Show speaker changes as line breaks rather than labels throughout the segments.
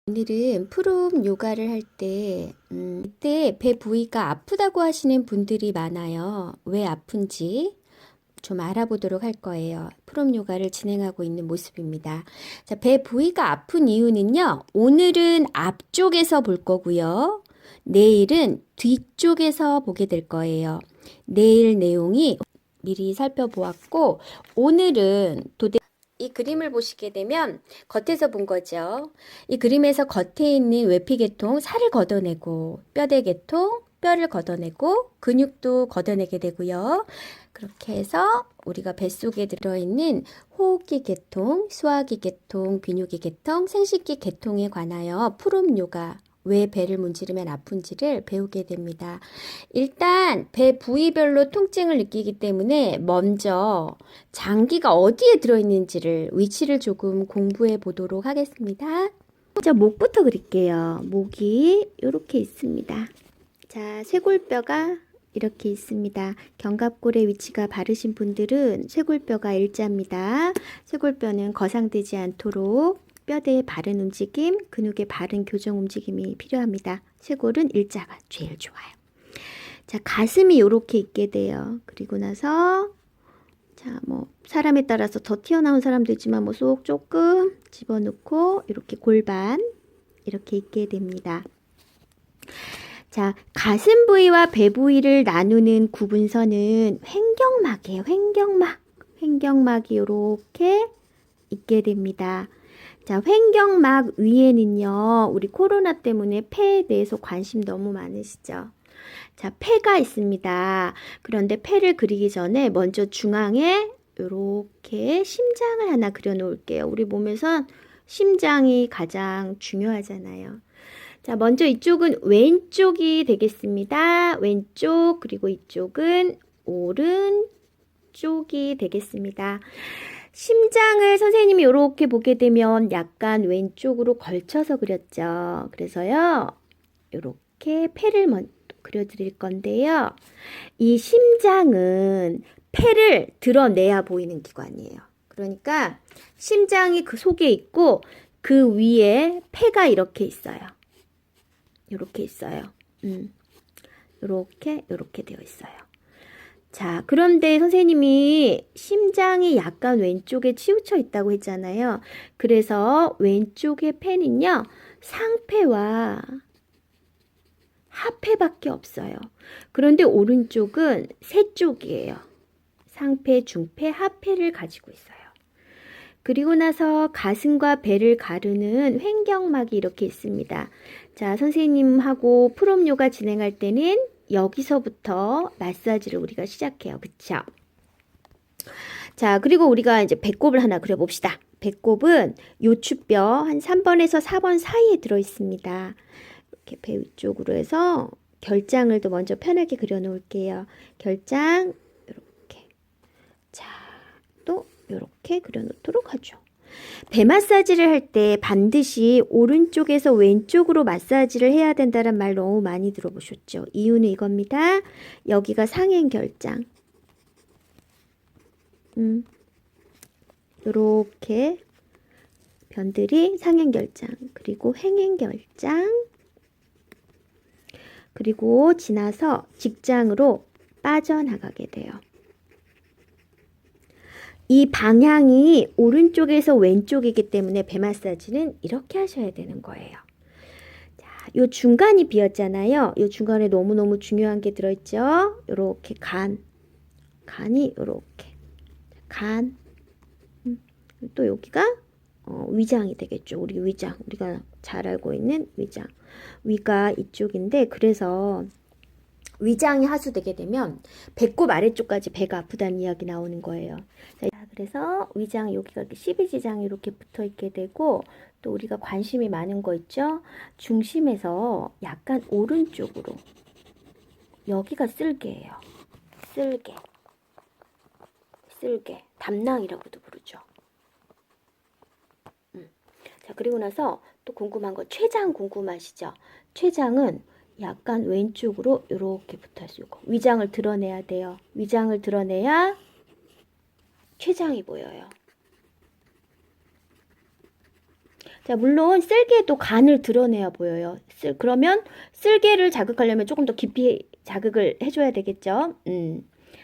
오늘은 푸름 요가를 할 때, 이때 배 부위가 아프다고 하시는 분들이 많아요. 왜 아픈지 좀 알아보도록 할 거예요. 푸름 요가를 진행하고 있는 모습입니다. 자, 배 부위가 아픈 이유는요. 오늘은 앞쪽에서 볼 거고요. 내일은 뒤쪽에서 보게 될 거예요. 내일 내용이 미리 살펴보았고, 오늘은 이 그림을 보시게 되면 겉에서 본 거죠. 이 그림에서 겉에 있는 외피계통, 살을 걷어내고 뼈대계통, 뼈를 걷어내고 근육도 걷어내게 되고요. 그렇게 해서 우리가 뱃속에 들어있는 호흡기 계통, 소화기 계통, 비뇨기 계통, 생식기 계통에 관하여 푸름 요가, 왜 배를 문지르면 아픈지를 배우게 됩니다. 일단 배 부위별로 통증을 느끼기 때문에 먼저 장기가 어디에 들어있는지를 위치를 조금 공부해 보도록 하겠습니다. 먼저 목부터 그릴게요. 목이 이렇게 있습니다. 자, 쇄골뼈가 이렇게 있습니다. 견갑골의 위치가 바르신 분들은 쇄골뼈가 일자입니다. 쇄골뼈는 거상되지 않도록 뼈대의 바른 움직임, 근육의 바른 교정 움직임이 필요합니다. 쇄골은 일자가 제일 좋아요. 자, 가슴이 이렇게 있게 돼요. 그리고 나서 자, 뭐 사람에 따라서 더 튀어나온 사람도 있지만 뭐 쏙 조금 집어넣고 이렇게 골반 이렇게 있게 됩니다. 자, 가슴 부위와 배 부위를 나누는 구분선은 횡격막이에요. 횡격막. 횡격막이 이렇게 있게 됩니다. 자, 횡격막 위에는요, 우리 코로나 때문에 폐에 대해서 관심 너무 많으시죠? 자, 폐가 있습니다. 그런데 폐를 그리기 전에 먼저 중앙에 이렇게 심장을 하나 그려 놓을게요. 우리 몸에선 심장이 가장 중요하잖아요. 자, 먼저 이쪽은 왼쪽이 되겠습니다. 왼쪽, 그리고 이쪽은 오른쪽이 되겠습니다. 심장을 선생님이 이렇게 보게 되면 약간 왼쪽으로 걸쳐서 그렸죠. 그래서요, 이렇게 폐를 먼저 그려드릴 건데요. 이 심장은 폐를 드러내야 보이는 기관이에요. 그러니까 심장이 그 속에 있고 그 위에 폐가 이렇게 있어요. 이렇게 있어요. 이렇게 되어 있어요. 자, 그런데 선생님이 심장이 약간 왼쪽에 치우쳐 있다고 했잖아요. 그래서 왼쪽의 폐는요, 상폐와 하폐밖에 없어요. 그런데 오른쪽은 세 쪽이에요. 상폐, 중폐, 하폐를 가지고 있어요. 그리고 나서 가슴과 배를 가르는 횡격막이 이렇게 있습니다. 자, 선생님하고 푸름 요가 진행할 때는 여기서부터 마사지를 우리가 시작해요. 그쵸? 자, 그리고 우리가 이제 배꼽을 하나 그려봅시다. 배꼽은 요추뼈 한 3번에서 4번 사이에 들어 있습니다. 이렇게 배 위쪽으로 해서 결장을 또 먼저 편하게 그려 놓을게요. 결장, 이렇게. 자, 또 이렇게 그려 놓도록 하죠. 배 마사지를 할 때 반드시 오른쪽에서 왼쪽으로 마사지를 해야 된다는 말 너무 많이 들어보셨죠? 이유는 이겁니다. 여기가 상행결장. 이렇게 변들이 상행결장, 그리고 행행결장, 그리고 지나서 직장으로 빠져나가게 돼요. 이 방향이 오른쪽에서 왼쪽이기 때문에 배 마사지는 이렇게 하셔야 되는 거예요. 자, 요 중간이 비었잖아요. 요 중간에 너무너무 중요한 게 들어있죠. 요렇게 간이 요렇게 간. 또 여기가 위장이 되겠죠. 우리 위장, 우리가 잘 알고 있는 위장. 위가 이쪽인데 그래서 위장이 하수되게 되면 배꼽 아래쪽까지 배가 아프다는 이야기 나오는 거예요. 자, 그래서 위장 여기가 이렇게 12지장이 이렇게 붙어 있게 되고 또 우리가 관심이 많은 거 있죠. 중심에서 약간 오른쪽으로 여기가 쓸개예요. 쓸개, 담낭이라고도 부르죠. 자, 그리고 나서 또 궁금한 거 췌장 궁금하시죠? 췌장은 약간 왼쪽으로 이렇게 붙어있어요. 위장을 드러내야 돼요. 위장을 드러내야 췌장이 보여요. 자, 물론 쓸개도 간을 드러내야 보여요. 그러면 쓸개를 자극하려면 조금 더 깊이 자극을 해줘야 되겠죠.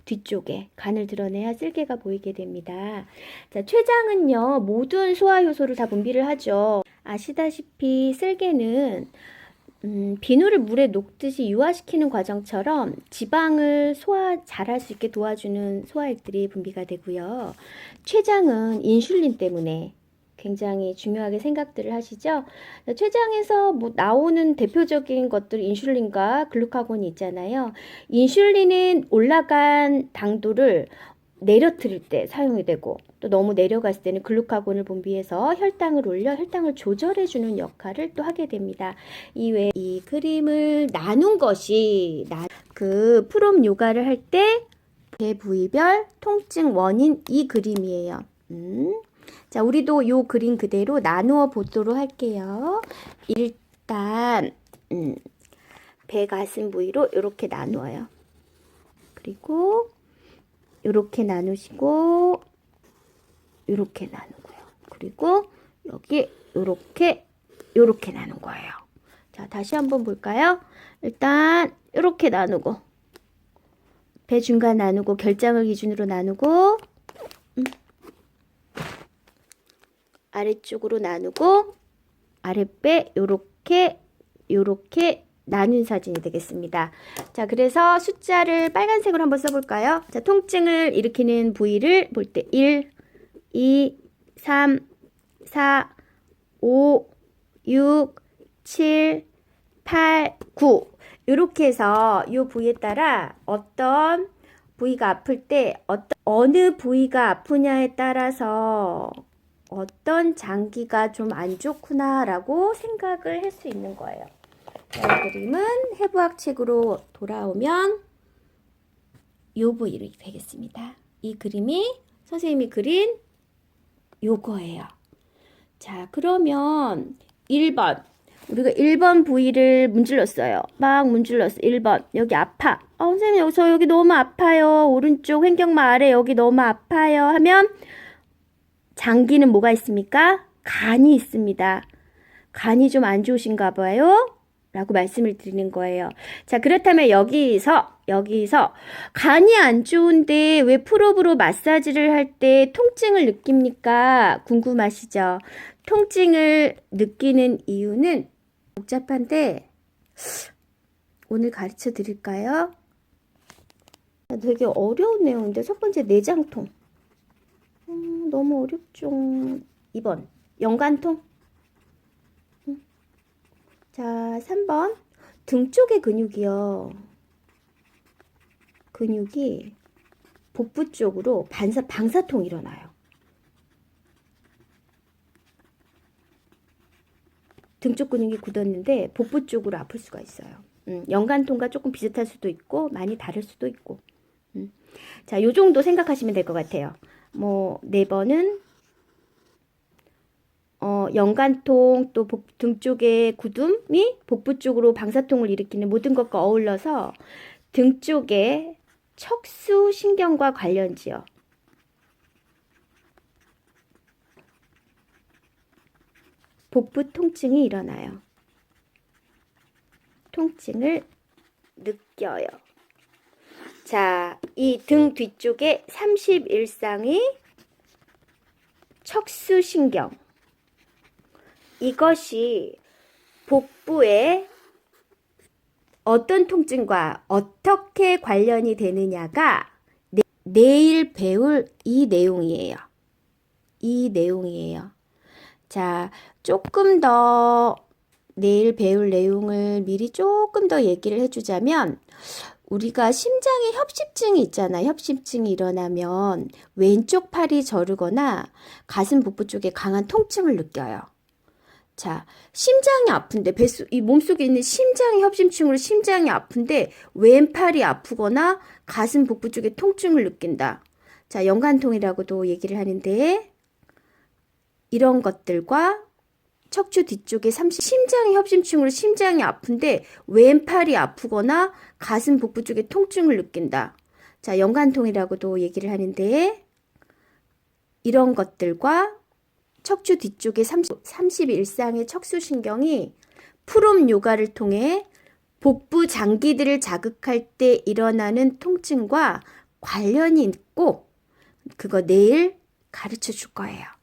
뒤쪽에 간을 드러내야 쓸개가 보이게 됩니다. 자, 췌장은요, 모든 소화 효소를 다 분비를 하죠. 아시다시피 쓸개는 비누를 물에 녹듯이 유화시키는 과정처럼 지방을 소화 잘할 수 있게 도와주는 소화액들이 분비가 되고요. 췌장은 인슐린 때문에 굉장히 중요하게 생각들을 하시죠. 췌장에서 뭐 나오는 대표적인 것들 인슐린과 글루카곤이 있잖아요. 인슐린은 올라간 당도를 내려뜨릴 때 사용이 되고, 또 너무 내려갔을 때는 글루카곤을 분비해서 혈당을 올려 혈당을 조절해주는 역할을 또 하게 됩니다. 이외에 이 그림을 나눈 것이 그 프롬 요가를 할 때 배 부위별 통증 원인 이 그림이에요. 자, 우리도 요 그림 그대로 나누어 보도록 할게요. 일단 배 가슴 부위로 이렇게 나누어요. 그리고 이렇게 나누시고 이렇게 나누고요. 그리고 여기 이렇게 나눈 거예요. 자, 다시 한번 볼까요? 일단 이렇게 나누고 배 중간 나누고 결장을 기준으로 나누고 아래쪽으로 나누고 아랫배 요렇게 나눈 사진이 되겠습니다. 자, 그래서 숫자를 빨간색으로 한번 써볼까요? 자, 통증을 일으키는 부위를 볼 때 1, 2, 3, 4, 5, 6, 7, 8, 9 이렇게 해서 이 부위에 따라 어떤 부위가 아플 때 어느 부위가 아프냐에 따라서 어떤 장기가 좀 안 좋구나 라고 생각을 할 수 있는 거예요. 이 그림은 해부학 책으로 돌아오면 이 부위로 되겠습니다. 이 그림이 선생님이 그린 요거예요. 자, 그러면 1번 우리가 1번 부위를 문질렀어요. 막 문질렀어. 1번 여기 아파. 선생님 저 여기 너무 아파요. 오른쪽 횡격막 아래 여기 너무 아파요 하면 장기는 뭐가 있습니까? 간이 있습니다. 간이 좀 안 좋으신가 봐요. 라고 말씀을 드리는 거예요. 자, 그렇다면 여기서 간이 안 좋은데 왜 풀업으로 마사지를 할 때 통증을 느낍니까? 궁금하시죠? 통증을 느끼는 이유는 복잡한데 오늘 가르쳐 드릴까요? 되게 어려운 내용인데 첫 번째 내장통. 너무 어렵죠. 2번 연관통. 자, 3번 등 쪽의 근육이요. 근육이 복부 쪽으로 방사통이 일어나요. 등 쪽 근육이 굳었는데 복부 쪽으로 아플 수가 있어요. 연관통과 조금 비슷할 수도 있고 많이 다를 수도 있고. 자, 요 정도 생각하시면 될 것 같아요. 뭐 4번은 연관통 또 등 쪽의 굳음이 복부 쪽으로 방사통을 일으키는 모든 것과 어울러서 등 쪽의 척수신경과 관련지어. 복부 통증이 일어나요. 통증을 느껴요. 자, 이 등 뒤쪽에 31쌍의 척수신경. 이것이 복부에 어떤 통증과 어떻게 관련이 되느냐가 내일 배울 이 내용이에요. 이 내용이에요. 자, 조금 더 내일 배울 내용을 미리 조금 더 얘기를 해주자면 우리가 심장에 협심증이 있잖아요. 협심증이 일어나면 왼쪽 팔이 저르거나 가슴 복부 쪽에 강한 통증을 느껴요. 자, 심장이 아픈데 이 몸속에 있는 심장의 협심증으로 심장이 아픈데 왼팔이 아프거나 가슴 복부 쪽에 통증을 느낀다. 자, 연관통이라고도 얘기를 하는데 이런 것들과 척추 뒤쪽에 심장의 협심증으로 심장이 아픈데 왼팔이 아프거나 가슴 복부 쪽에 통증을 느낀다. 자, 연관통이라고도 얘기를 하는데 이런 것들과 척추 뒤쪽의 31쌍의 척수신경이 프롬 요가를 통해 복부 장기들을 자극할 때 일어나는 통증과 관련이 있고 그거 내일 가르쳐 줄 거예요.